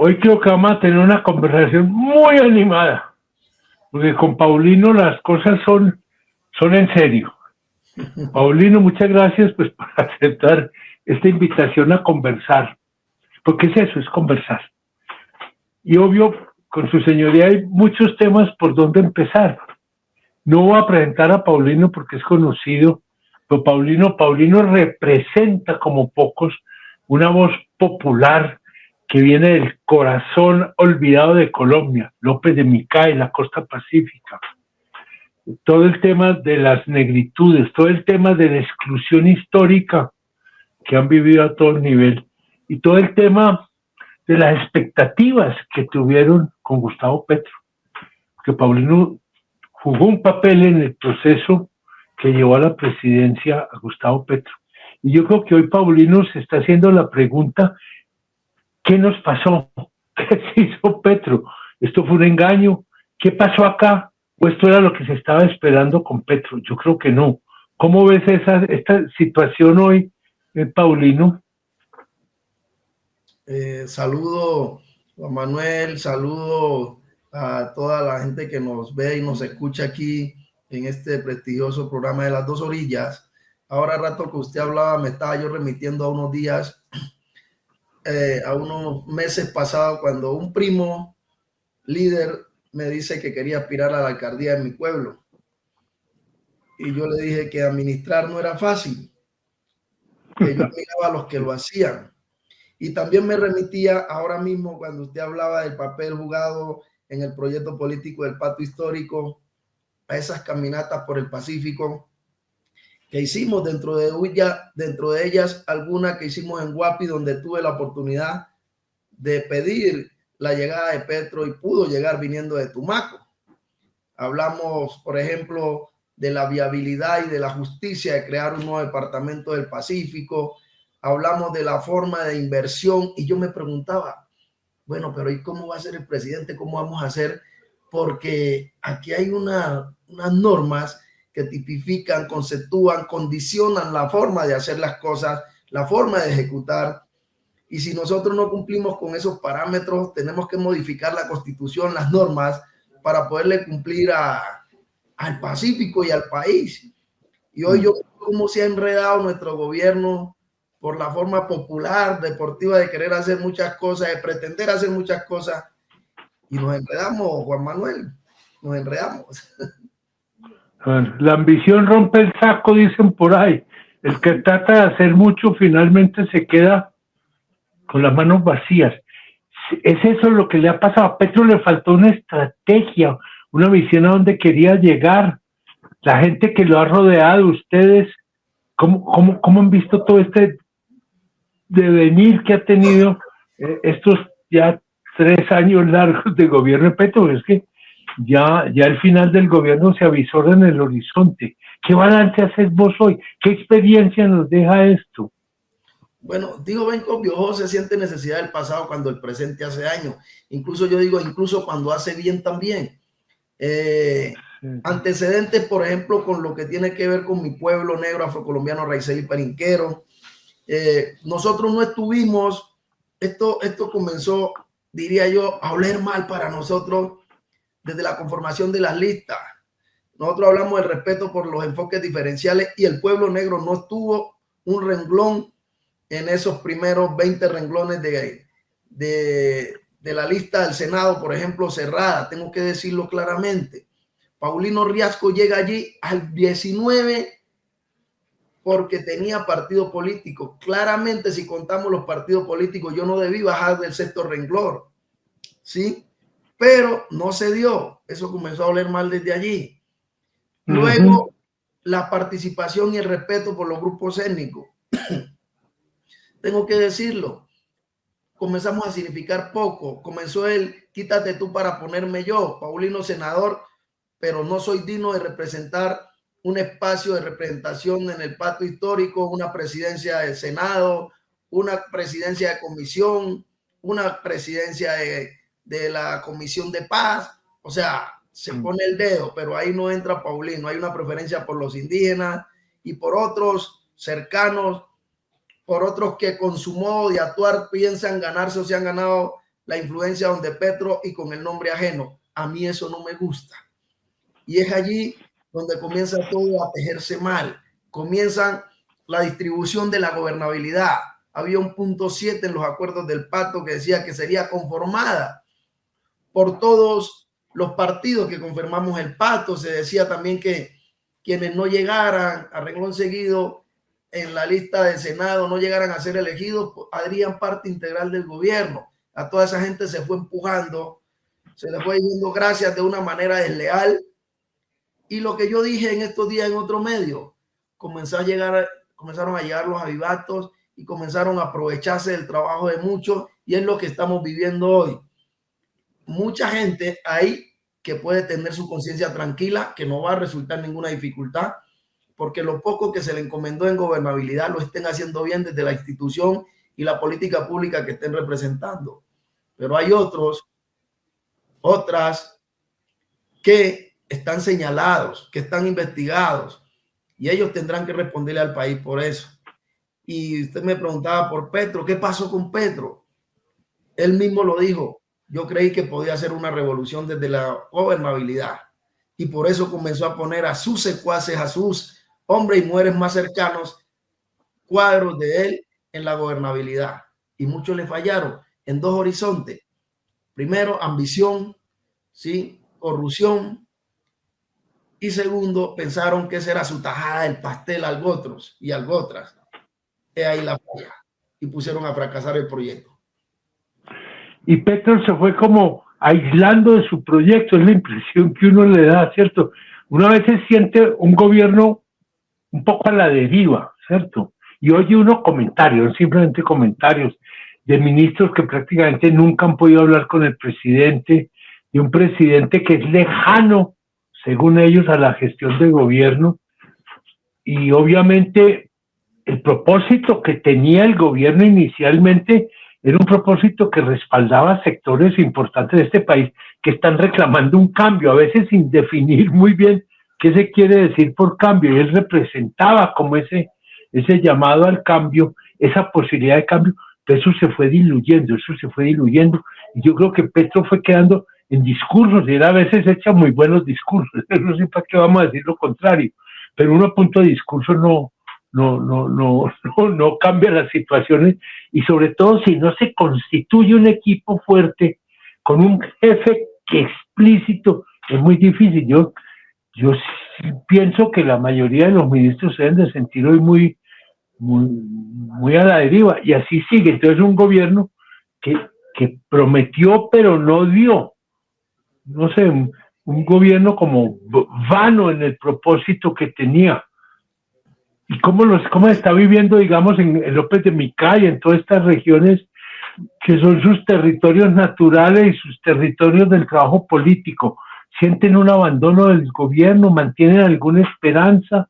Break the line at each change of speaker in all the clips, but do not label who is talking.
Hoy creo que vamos a tener una conversación muy animada, porque con Paulino las cosas son en serio. Paulino, muchas gracias pues por aceptar esta invitación a conversar, porque es eso, es conversar. Y obvio, con su señoría hay muchos temas por donde empezar. No voy a presentar a Paulino porque es conocido, pero Paulino representa como pocos una voz popular que viene del corazón olvidado de Colombia, López de Micay, la costa pacífica. Todo el tema de las negritudes, todo el tema de la exclusión histórica que han vivido a todo nivel y todo el tema de las expectativas que tuvieron con Gustavo Petro, que Paulino jugó un papel en el proceso que llevó a la presidencia a Gustavo Petro. Y yo creo que hoy Paulino se está haciendo la pregunta, ¿qué nos pasó? ¿Qué se hizo Petro? ¿Esto fue un engaño? ¿Qué pasó acá? ¿O esto era lo que se estaba esperando con Petro? Yo creo que no. ¿Cómo ves esta situación hoy, Paulino?
Saludo, Juan Manuel, saludo a toda la gente que nos ve y nos escucha aquí en este prestigioso programa de Las Dos Orillas. Ahora, rato que usted hablaba, me estaba yo remitiendo a unos días, a unos meses pasados, cuando un primo líder me dice que quería aspirar a la alcaldía de mi pueblo. Y yo le dije que administrar no era fácil, que yo admiraba a los que lo hacían. Y también me remitía ahora mismo cuando usted hablaba del papel jugado en el proyecto político del Pacto Histórico, a esas caminatas por el Pacífico que hicimos, dentro de ellas algunas que hicimos en Guapi, donde tuve la oportunidad de pedir la llegada de Petro y pudo llegar viniendo de Tumaco. Hablamos, por ejemplo, de la viabilidad y de la justicia de crear un nuevo departamento del Pacífico. Hablamos de la forma de inversión y yo me preguntaba, bueno, pero ¿y cómo va a ser el presidente? ¿Cómo vamos a hacer? Porque aquí hay unas normas que tipifican, conceptúan, condicionan la forma de hacer las cosas, la forma de ejecutar. Y si nosotros no cumplimos con esos parámetros, tenemos que modificar la Constitución, las normas, para poderle cumplir al Pacífico y al país. Y hoy yo veo cómo se ha enredado nuestro gobierno por la forma popular, deportiva, de querer hacer muchas cosas, de pretender hacer muchas cosas. Y nos enredamos, Juan Manuel, nos enredamos.
La ambición rompe el saco, dicen por ahí. El que trata de hacer mucho finalmente se queda con las manos vacías. Es eso lo que le ha pasado. A Petro le faltó una estrategia, una visión a donde quería llegar. La gente que lo ha rodeado, ustedes, ¿cómo han visto todo este devenir que ha tenido estos ya 3 años largos de gobierno de Petro? Es que ya el final del gobierno se avisora en el horizonte. ¿Qué balance haces vos hoy? ¿Qué experiencia nos deja esto?
Bueno, digo, Benco Piojo se siente necesidad del pasado cuando el presente hace daño. Incluso yo digo, incluso cuando hace bien también. Antecedentes, por ejemplo, con lo que tiene que ver con mi pueblo negro afrocolombiano, raicel y perinquero. Nosotros no estuvimos, esto comenzó, diría yo, a oler mal para nosotros desde la conformación de las listas. Nosotros hablamos del respeto por los enfoques diferenciales y el pueblo negro no estuvo un renglón en esos primeros 20 renglones de la lista del Senado, por ejemplo, cerrada. Tengo que decirlo claramente. Paulino Riasco llega allí al 19 porque tenía partido político. Claramente, si contamos los partidos políticos, yo no debí bajar del 6º renglón, ¿sí? Pero no se dio. Eso comenzó a oler mal desde allí. Luego, la participación y el respeto por los grupos étnicos. Tengo que decirlo. Comenzamos a significar poco. Comenzó el quítate tú para ponerme yo. Paulino senador, pero no soy digno de representar un espacio de representación en el pacto histórico, una presidencia del Senado, una presidencia de comisión, una presidencia de la Comisión de Paz. O sea, se pone el dedo, pero ahí no entra Paulino. Hay una preferencia por los indígenas y por otros cercanos, por otros que con su modo de actuar piensan ganarse o se han ganado la influencia donde Petro y con el nombre ajeno. A mí eso no me gusta. Y es allí donde comienza todo a tejerse mal. Comienzan la distribución de la gobernabilidad. Había un punto 7 en los acuerdos del pacto que decía que sería conformada por todos los partidos que conformamos el pacto. Se decía también que quienes no llegaran a renglón seguido en la lista del Senado, no llegaran a ser elegidos, harían parte integral del gobierno. A toda esa gente se fue empujando, se les fue diciendo gracias de una manera desleal. Y lo que yo dije en estos días en otro medio, comenzaron a llegar los avivatos y comenzaron a aprovecharse del trabajo de muchos, y es lo que estamos viviendo hoy. Mucha gente ahí que puede tener su conciencia tranquila, que no va a resultar ninguna dificultad, porque lo poco que se le encomendó en gobernabilidad lo estén haciendo bien desde la institución y la política pública que estén representando. Pero hay otras que están señalados, que están investigados, y ellos tendrán que responderle al país por eso. Y usted me preguntaba por Petro, ¿qué pasó con Petro? Él mismo lo dijo, yo creí que podía hacer una revolución desde la gobernabilidad, y por eso comenzó a poner a sus secuaces, a sus hombres y mujeres más cercanos, cuadros de él en la gobernabilidad, y muchos le fallaron en dos horizontes. Primero, ambición, ¿sí? Corrupción, y segundo, pensaron que esa era su tajada del pastel, algo otros y algo otras. Es ahí la falla, y pusieron a fracasar el proyecto.
Y Petro se fue como aislando de su proyecto, es la impresión que uno le da, ¿cierto? Una vez se siente un gobierno un poco a la deriva, ¿cierto? Y oye uno comentarios, simplemente comentarios de ministros que prácticamente nunca han podido hablar con el presidente, de un presidente que es lejano, según ellos, a la gestión del gobierno. Y obviamente el propósito que tenía el gobierno inicialmente era un propósito que respaldaba sectores importantes de este país que están reclamando un cambio, a veces sin definir muy bien qué se quiere decir por cambio, y él representaba como ese llamado al cambio, esa posibilidad de cambio, pero eso se fue diluyendo, y yo creo que Petro fue quedando en discursos, y él a veces echa muy buenos discursos, no sé para qué vamos a decir lo contrario, pero uno a punto de discurso no cambia las situaciones, y sobre todo si no se constituye un equipo fuerte con un jefe que explícito, es muy difícil. Yo pienso que la mayoría de los ministros se deben de sentir hoy muy a la deriva, y así sigue. Entonces un gobierno que prometió pero no dio, no sé, un gobierno como vano en el propósito que tenía. ¿Y cómo está viviendo, digamos, en López de Micay, en todas estas regiones que son sus territorios naturales y sus territorios del trabajo político? ¿Sienten un abandono del gobierno? ¿Mantienen alguna esperanza?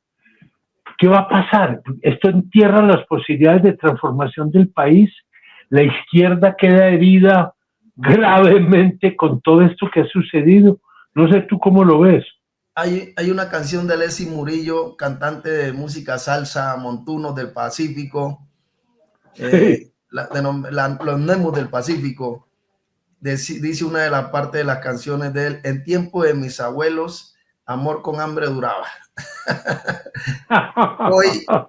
¿Qué va a pasar? ¿Esto entierra las posibilidades de transformación del país? ¿La izquierda queda herida gravemente con todo esto que ha sucedido? No sé tú cómo lo ves.
Hay una canción de Leslie Murillo, cantante de música salsa, Montunos del Pacífico,
Sí.
los Nemos del Pacífico. Dice una de las partes de las canciones de él: en tiempo de mis abuelos, amor con hambre duraba.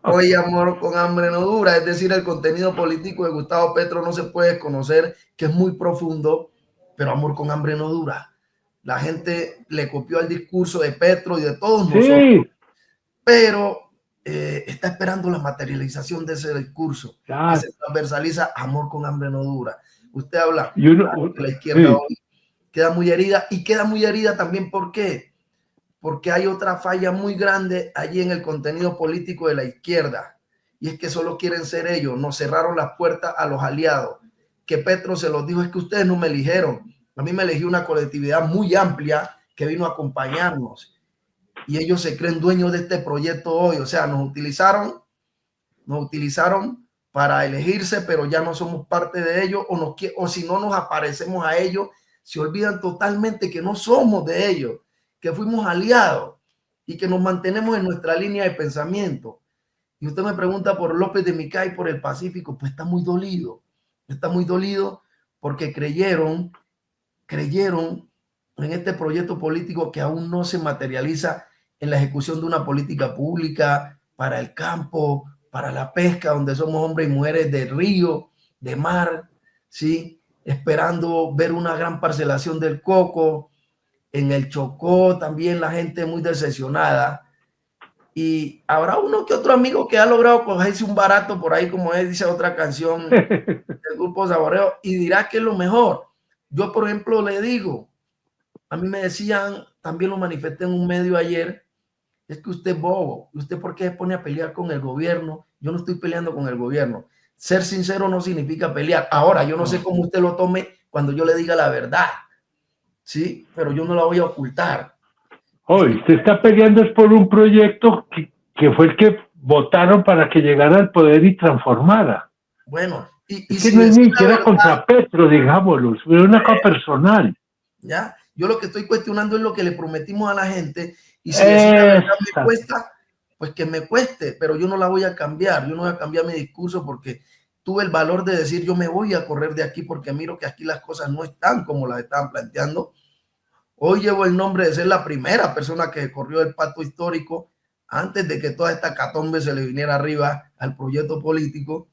Hoy amor con hambre no dura. Es decir, el contenido político de Gustavo Petro no se puede conocer, que es muy profundo, pero amor con hambre no dura. La gente le copió el discurso de Petro y de todos nosotros, sí, pero está esperando la materialización de ese discurso, que se transversaliza. Amor con hambre no dura. Usted habla de la izquierda, sí, hoy queda muy herida, y queda muy herida también. ¿Por qué? Porque hay otra falla muy grande allí en el contenido político de la izquierda, y es que solo quieren ser ellos. Nos cerraron las puertas a los aliados, que Petro se los dijo: es que ustedes no me eligieron, a mí me eligió una colectividad muy amplia que vino a acompañarnos, y ellos se creen dueños de este proyecto hoy. O sea, nos utilizaron para elegirse, pero ya no somos parte de ellos, o si no nos aparecemos a ellos, se olvidan totalmente que no somos de ellos, que fuimos aliados y que nos mantenemos en nuestra línea de pensamiento. Y usted me pregunta por López de Micay, por el Pacífico, pues está muy dolido porque creyeron en este proyecto político que aún no se materializa en la ejecución de una política pública para el campo, para la pesca, donde somos hombres y mujeres de río, de mar, ¿sí? Esperando ver una gran parcelación del coco. En el Chocó también la gente muy decepcionada. Y habrá uno que otro amigo que ha logrado cogerse un barato por ahí, como dice otra canción del grupo Saboreo, y dirá que es lo mejor. Yo, por ejemplo, le digo, a mí me decían, también lo manifesté en un medio ayer, es que usted es bobo. ¿Usted por qué se pone a pelear con el gobierno? Yo no estoy peleando con el gobierno. Ser sincero no significa pelear. Ahora, yo no sé cómo usted lo tome cuando yo le diga la verdad, ¿sí? Pero yo no la voy a ocultar.
Hoy usted está peleando es por un proyecto que fue el que votaron para que llegara al poder y transformara.
Bueno, y
es que
si
no es ni
siquiera
siquiera contra Petro, digámoslo, es una cosa personal.
¿Ya? Yo lo que estoy cuestionando es lo que le prometimos a la gente, y si decir la verdad me cuesta, pues que me cueste, pero yo no la voy a cambiar. Yo no voy a cambiar mi discurso porque tuve el valor de decir yo me voy a correr de aquí porque miro que aquí las cosas no están como las estaban planteando. Hoy llevo el nombre de ser la primera persona que corrió el pacto histórico antes de que toda esta catombe se le viniera arriba al proyecto político,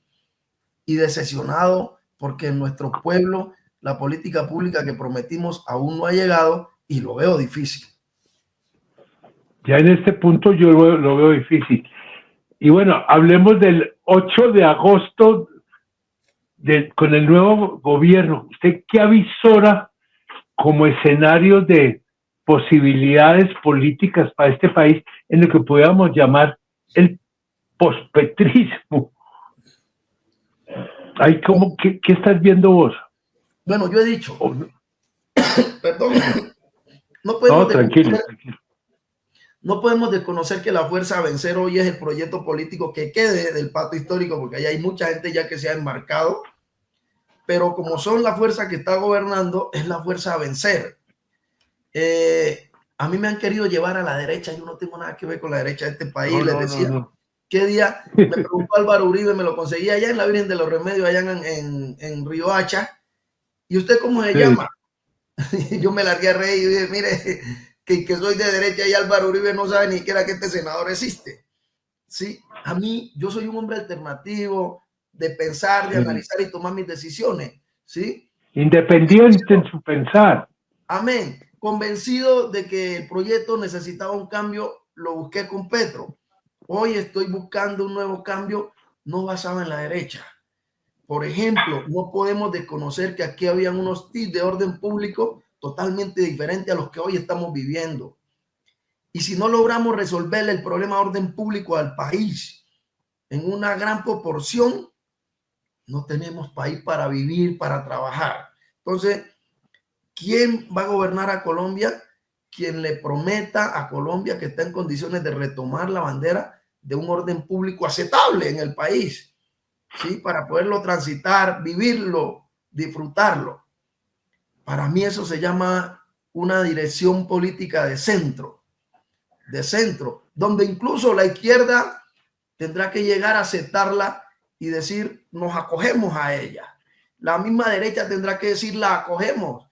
y decepcionado porque en nuestro pueblo la política pública que prometimos aún no ha llegado, y lo veo difícil.
Ya en este punto yo lo veo difícil. Y bueno, hablemos del 8 de agosto con el nuevo gobierno. ¿Usted qué avisora como escenario de posibilidades políticas para este país en lo que podríamos llamar el pospetrismo? ¿Qué estás viendo vos?
Bueno, yo he dicho, perdón,
tranquilo.
No podemos desconocer que la fuerza a vencer hoy es el proyecto político que quede del pacto histórico, porque ahí hay mucha gente ya que se ha enmarcado, pero como son la fuerza que está gobernando, es la fuerza a vencer. A mí me han querido llevar a la derecha, yo no tengo nada que ver con la derecha de este país. Les decía, ¿qué día? Me preguntó Álvaro Uribe, me lo conseguí allá en la Virgen de los Remedios, allá en Río Hacha. ¿Y usted cómo se llama? Yo me largué a reír y dije, mire, que soy de derecha y Álvaro Uribe no sabe ni siquiera que este senador existe. Sí, a mí, yo soy un hombre alternativo, de pensar, de analizar y tomar mis decisiones. ¿Sí?
Independiente en su pensar.
Amén. Convencido de que el proyecto necesitaba un cambio, lo busqué con Petro. Hoy estoy buscando un nuevo cambio, no basado en la derecha. Por ejemplo, no podemos desconocer que aquí habían unos tips de orden público totalmente diferentes a los que hoy estamos viviendo. Y si no logramos resolver el problema de orden público al país en una gran proporción, no tenemos país para vivir, para trabajar. Entonces, ¿quién va a gobernar a Colombia? Quien le prometa a Colombia que está en condiciones de retomar la bandera de un orden público aceptable en el país, ¿sí? Para poderlo transitar, vivirlo, disfrutarlo. Para mí eso se llama una dirección política de centro, donde incluso la izquierda tendrá que llegar a aceptarla y decir, nos acogemos a ella. La misma derecha tendrá que decir, la acogemos,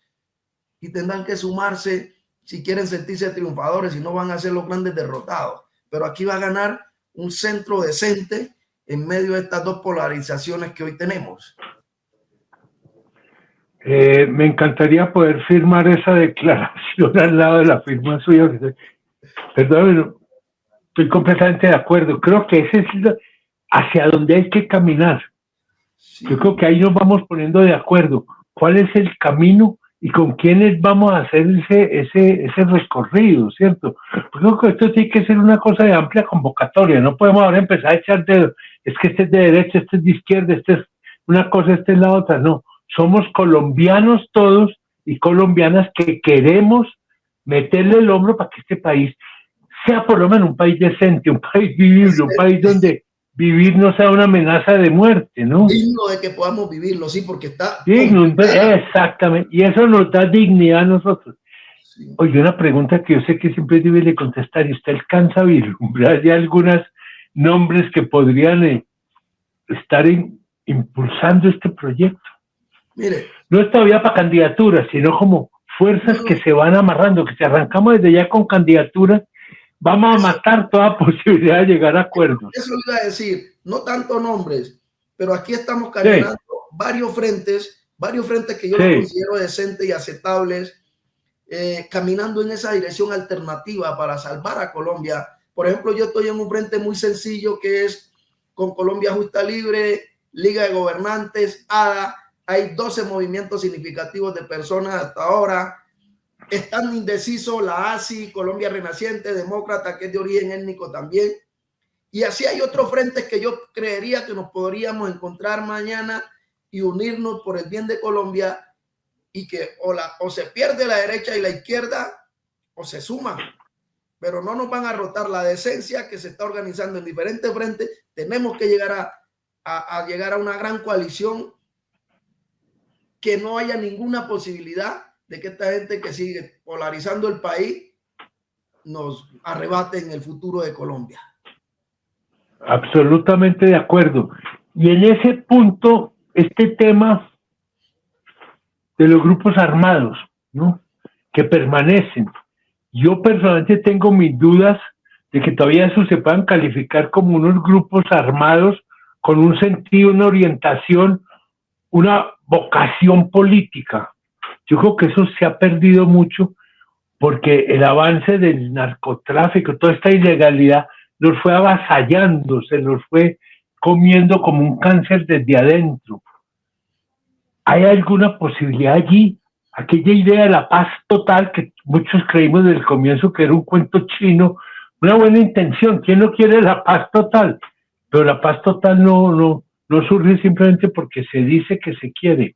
y tendrán que sumarse si quieren sentirse triunfadores, si no van a ser los grandes derrotados. Pero aquí va a ganar un centro decente en medio de estas dos polarizaciones que hoy tenemos.
Me encantaría poder firmar esa declaración al lado de la firma suya. Perdón, estoy completamente de acuerdo. Creo que ese es hacia donde hay que caminar. Sí. Yo creo que ahí nos vamos poniendo de acuerdo. ¿Cuál es el camino y con quiénes vamos a hacer ese recorrido, cierto? Porque creo que esto tiene que ser una cosa de amplia convocatoria. No podemos ahora empezar a echar dedos. Es que este es de derecha, este es de izquierda, este es una cosa, este es la otra. No, somos colombianos todos y colombianas que queremos meterle el hombro para que este país sea por lo menos un país decente, un país vivible, un país donde vivir no sea una amenaza de muerte, ¿no?
Digno de que podamos vivirlo, sí, porque está...
Digno, exactamente, y eso nos da dignidad a nosotros. Sí. Oye, una pregunta que yo sé que siempre debe de contestar, y usted alcanza a vislumbrar ya algunos nombres que podrían estar impulsando este proyecto.
Mire,
no es todavía para candidaturas, sino como fuerzas que se van amarrando, que si arrancamos desde ya con candidaturas, vamos a matar toda posibilidad de llegar a acuerdos.
Eso iba a decir, no tanto nombres, pero aquí estamos caminando varios frentes que yo los considero decentes y aceptables, caminando en esa dirección alternativa para salvar a Colombia. Por ejemplo, yo estoy en un frente muy sencillo que es con Colombia Justa Libre, Liga de Gobernantes, ADA. Hay 12 movimientos significativos de personas hasta ahora. Están indecisos la ASI, Colombia Renaciente, Demócrata, que es de origen étnico también. Y así hay otros frentes que yo creería que nos podríamos encontrar mañana y unirnos por el bien de Colombia, y que o se pierde la derecha y la izquierda o se suman, pero no nos van a rotar la decencia que se está organizando en diferentes frentes. Tenemos que llegar a una gran coalición, que no haya ninguna posibilidad de que esta gente que sigue polarizando el país nos arrebate en el futuro de Colombia.
Absolutamente de acuerdo. Y en ese punto, este tema de los grupos armados, ¿no?, que permanecen. Yo personalmente tengo mis dudas de que todavía eso se puedan calificar como unos grupos armados con un sentido, una orientación, una vocación política. Yo creo que eso se ha perdido mucho, porque el avance del narcotráfico, toda esta ilegalidad, nos fue avasallando, se nos fue comiendo como un cáncer desde adentro. ¿Hay alguna posibilidad allí? Aquella idea de la paz total que muchos creímos desde el comienzo que era un cuento chino, una buena intención. ¿Quién no quiere la paz total? Pero la paz total no surge simplemente porque se dice que se quiere.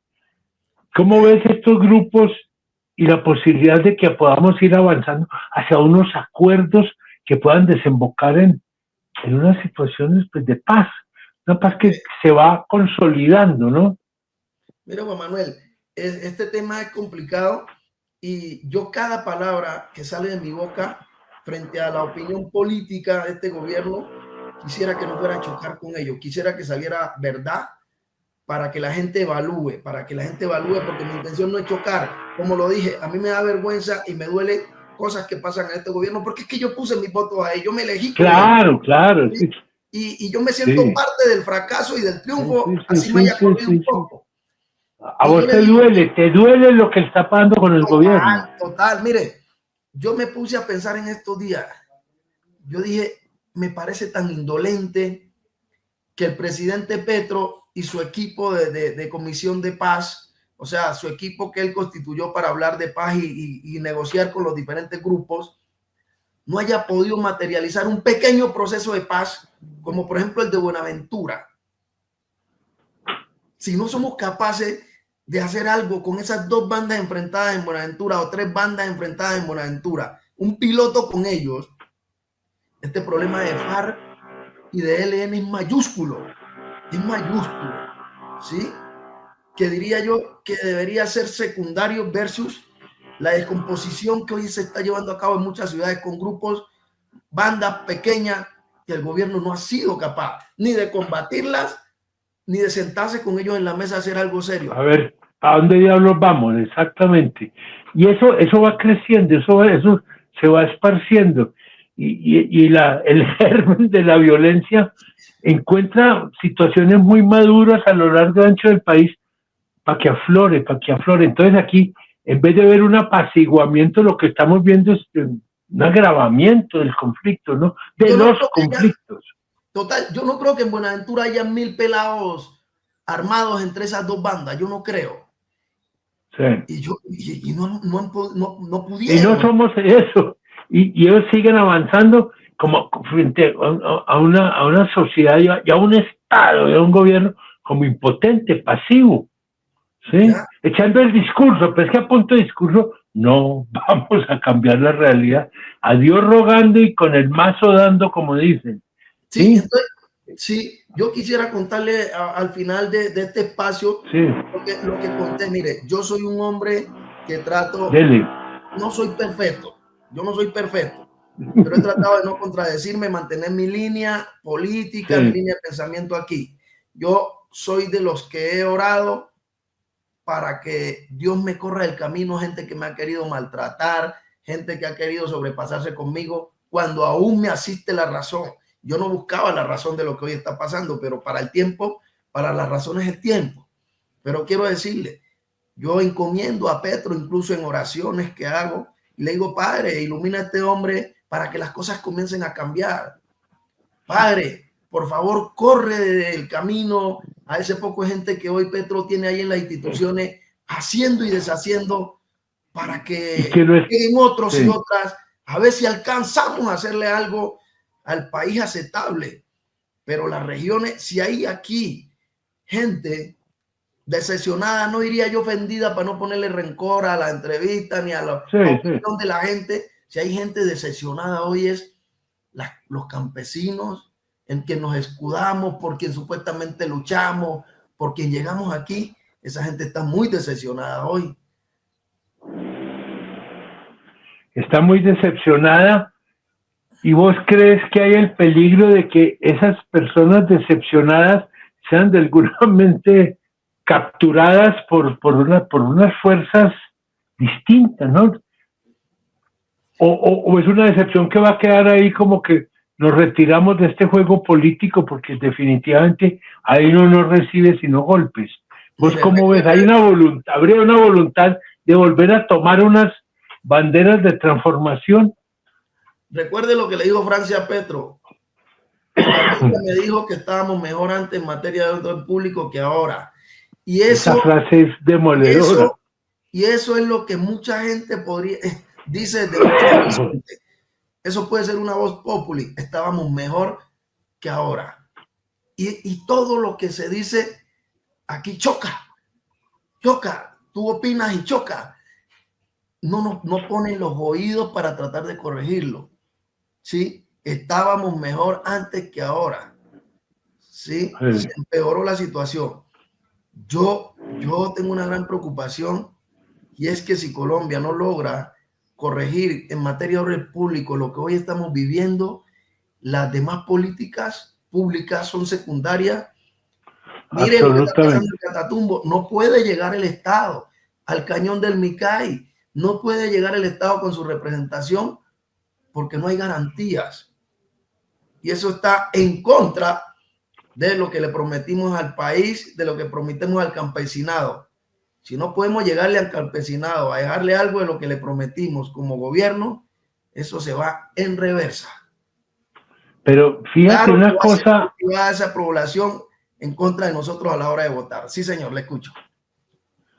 ¿Cómo ves estos grupos y la posibilidad de que podamos ir avanzando hacia unos acuerdos que puedan desembocar en unas situaciones, pues, de paz? Una paz que se va consolidando, ¿no?
Mira, Juan Manuel, este tema es complicado, y yo cada palabra que sale de mi boca frente a la opinión política de este gobierno, quisiera que no fuera a chocar con ellos, quisiera que saliera verdad para que la gente evalúe, porque mi intención no es chocar. Como lo dije, a mí me da vergüenza y me duele cosas que pasan en este gobierno, porque es que yo puse mis votos a ellos, yo me elegí.
Claro, claro.
¿Sí? Y yo me siento parte del fracaso y del triunfo, así me haya corrido un poco.
A vos te duele lo que está pasando con el gobierno.
Total, mire, yo me puse a pensar en estos días. Yo dije, me parece tan indolente que el presidente Petro y su equipo de Comisión de Paz, o sea, su equipo que él constituyó para hablar de paz y negociar con los diferentes grupos, no haya podido materializar un pequeño proceso de paz, como por ejemplo el de Buenaventura. Si no somos capaces de hacer algo con esas 2 bandas enfrentadas en Buenaventura, o 3 bandas enfrentadas en Buenaventura, un piloto con ellos, este problema de FARC y de ELN es mayúsculo, ¿sí? Que diría yo que debería ser secundario versus la descomposición que hoy se está llevando a cabo en muchas ciudades con grupos, bandas pequeñas, que el gobierno no ha sido capaz ni de combatirlas, ni de sentarse con ellos en la mesa a hacer algo serio.
A ver, ¿a dónde diablos vamos? Exactamente. Y eso va creciendo, eso se va esparciendo. Y el germen de la violencia encuentra situaciones muy maduras a lo largo y ancho del país para que aflore. Entonces aquí, en vez de ver un apaciguamiento, lo que estamos viendo es un agravamiento del conflicto, ¿no? De los conflictos.
Total, yo no creo que en Buenaventura haya 1000 pelados armados entre esas 2 bandas, yo no creo.
Sí.
Y no pudieron.
Y no somos eso. Y ellos siguen avanzando como frente a una sociedad y a un Estado, y a un gobierno como impotente, pasivo, ¿sí? Echando el discurso, pero es que a punto de discurso no vamos a cambiar la realidad. A Dios rogando y con el mazo dando, como dicen.
Sí, entonces, sí, yo quisiera contarle al final de este espacio lo que conté. Mire, yo soy un hombre que trato, no soy perfecto, pero he tratado de no contradecirme, mantener mi línea política, mi línea de pensamiento aquí. Yo soy de los que he orado para que Dios me corra el camino, gente que me ha querido maltratar, gente que ha querido sobrepasarse conmigo, cuando aún me asiste la razón. Yo no buscaba la razón de lo que hoy está pasando, pero para el tiempo, para las razones es tiempo. Pero quiero decirle, yo encomiendo a Petro, incluso en oraciones que hago, y le digo, Padre, ilumina a este hombre para que las cosas comiencen a cambiar. Padre, por favor, corre del camino a ese poco de gente que hoy Petro tiene ahí en las instituciones, haciendo y deshaciendo, para que lleguen otros y otras, a ver si alcanzamos a hacerle algo al país aceptable. Pero las regiones, si hay aquí gente decepcionada, no diría yo ofendida para no ponerle rencor a la entrevista ni a la opinión de la gente, si hay gente decepcionada hoy es los campesinos en quien nos escudamos, por quien supuestamente luchamos, por quien llegamos aquí. Esa gente está muy decepcionada hoy.
Está muy decepcionada. ¿Y vos crees que hay el peligro de que esas personas decepcionadas sean de alguna mente capturadas por unas fuerzas distintas, ¿no? O es una decepción que va a quedar ahí como que nos retiramos de este juego político porque definitivamente ahí no recibe sino golpes? ¿Vos cómo ves? ¿Hay una voluntad, habría una voluntad de volver a tomar unas banderas de transformación?
Recuerde lo que le dijo Francia a Petro. Me dijo que estábamos mejor antes en materia de orden público que ahora. Y eso,
esa frase es demoledora.
Y eso es lo que mucha gente podría dice de mucha gente. Eso puede ser una voz populi. Estábamos mejor que ahora. Y todo lo que se dice aquí choca. Tú opinas y choca. No ponen los oídos para tratar de corregirlo. ¿Sí? Estábamos mejor antes que ahora. ¿Sí? Se empeoró la situación. Yo tengo una gran preocupación, y es que si Colombia no logra corregir en materia de orden público lo que hoy estamos viviendo, las demás políticas públicas son secundarias. Mire lo que está pasando en Catatumbo. No puede llegar el Estado al cañón del Micay. No puede llegar el Estado con su representación porque no hay garantías. Y eso está en contra de lo que le prometimos al país, de lo que prometemos al campesinado. Si no podemos llegarle al campesinado a dejarle algo de lo que le prometimos como gobierno, eso se va en reversa.
Pero fíjate una cosa.
Va esa población en contra de nosotros a la hora de votar. Sí, señor, le escucho.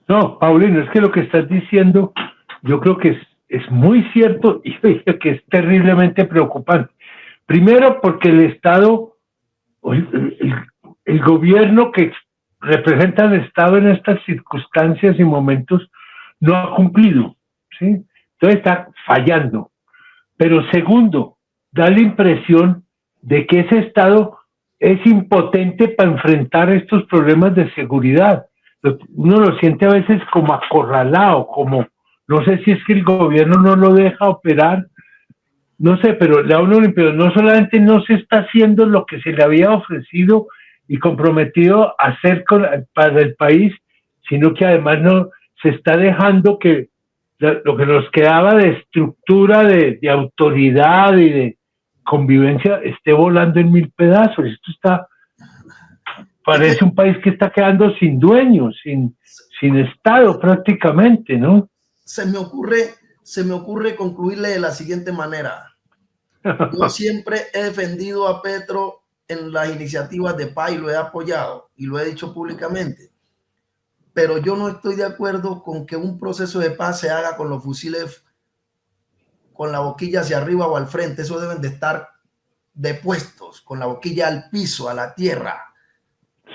No, Paulino, es que lo que estás diciendo yo creo que es muy cierto y que es terriblemente preocupante. Primero porque el Estado, el gobierno que representa al Estado en estas circunstancias y momentos no ha cumplido, ¿sí? Entonces está fallando. Pero segundo, da la impresión de que ese Estado es impotente para enfrentar estos problemas de seguridad. Uno lo siente a veces como acorralado, como, no sé si es que el gobierno no lo deja operar, no sé, pero la uno no solamente no se está haciendo lo que se le había ofrecido y comprometido a hacer para el país, sino que además no se está dejando que lo que nos quedaba de estructura, de autoridad y de convivencia esté volando en mil pedazos. Esto parece un país que está quedando sin dueño, sin Estado prácticamente, ¿no?
Se me ocurre concluirle de la siguiente manera. Yo siempre he defendido a Petro en las iniciativas de paz y lo he apoyado y lo he dicho públicamente. Pero yo no estoy de acuerdo con que un proceso de paz se haga con los fusiles con la boquilla hacia arriba o al frente. Eso deben de estar depuestos, con la boquilla al piso, a la tierra.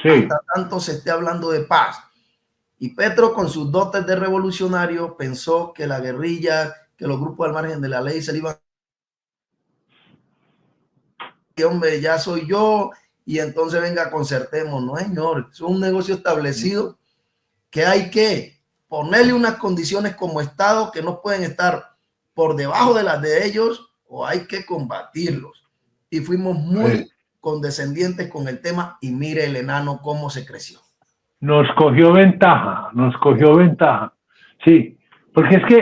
Sí. Hasta tanto se esté hablando de paz. Y Petro, con sus dotes de revolucionario, pensó que la guerrilla, que los grupos al margen de la ley se le iban. Hombre, ya soy yo, y entonces venga, concertemos. No, señor, es un negocio establecido que hay que ponerle unas condiciones como Estado que no pueden estar por debajo de las de ellos, o hay que combatirlos. Y fuimos muy condescendientes con el tema, y mire el enano cómo se creció.
Nos cogió ventaja, sí, porque es que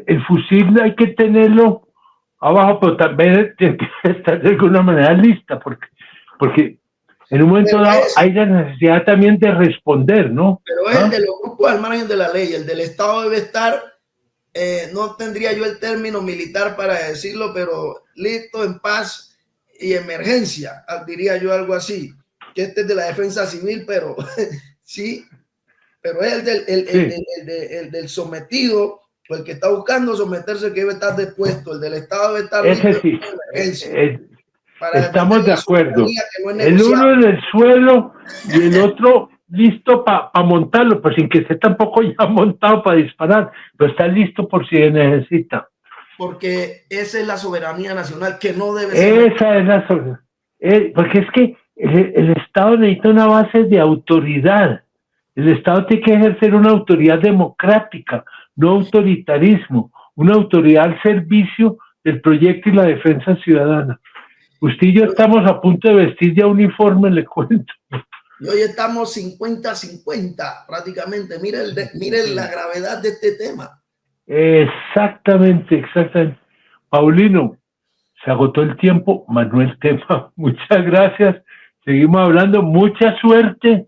el fusil hay que tenerlo abajo, pero también tiene que estar de alguna manera lista, porque en un momento dado hay la necesidad también de responder, ¿no?
Pero es el de los grupos al margen de la ley, el del Estado debe estar, no tendría yo el término militar para decirlo, pero listo, en paz y emergencia, diría yo algo así, que este es de la defensa civil, pero sí, pero es el del sometido, o el que está buscando someterse, que debe estar dispuesto, el del Estado debe estar
ese
listo
sí,
en emergencia.
estamos de acuerdo.
No es
el uno en el suelo y el otro listo para montarlo, pues sin que esté tampoco ya montado para disparar, pero está listo por si se necesita.
Porque esa es la soberanía nacional que no debe ser.
Esa es la soberanía. Porque es que el Estado necesita una base de autoridad. El Estado tiene que ejercer una autoridad democrática, no autoritarismo, una autoridad al servicio del proyecto y la defensa ciudadana. Usted y yo estamos a punto de vestir ya uniforme, le cuento.
Y hoy estamos 50-50 prácticamente. Mire la gravedad de este tema.
Exactamente. Paulino, se agotó el tiempo, Manuel tema. Muchas gracias. Seguimos hablando. Mucha suerte.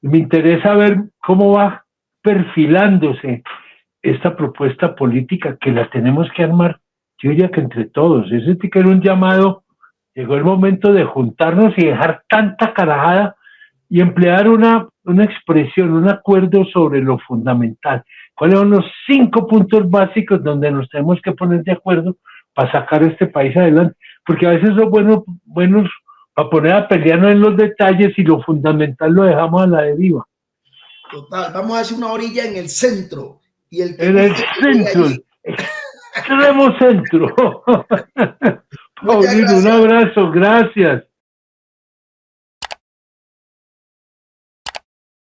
Me interesa ver cómo va perfilándose esta propuesta política que la tenemos que armar, yo diría que entre todos. Ese sí que era un llamado. Llegó el momento de juntarnos y dejar tanta carajada y emplear una expresión, un acuerdo sobre lo fundamental. ¿Cuáles son los 5 puntos básicos donde nos tenemos que poner de acuerdo para sacar este país adelante? Porque a veces son buenos para poner a pelearnos en los detalles y lo fundamental lo dejamos a la deriva.
Total, vamos a hacer una orilla en el centro. Y el
en el centro, extremo centro. Paulino, un abrazo, gracias.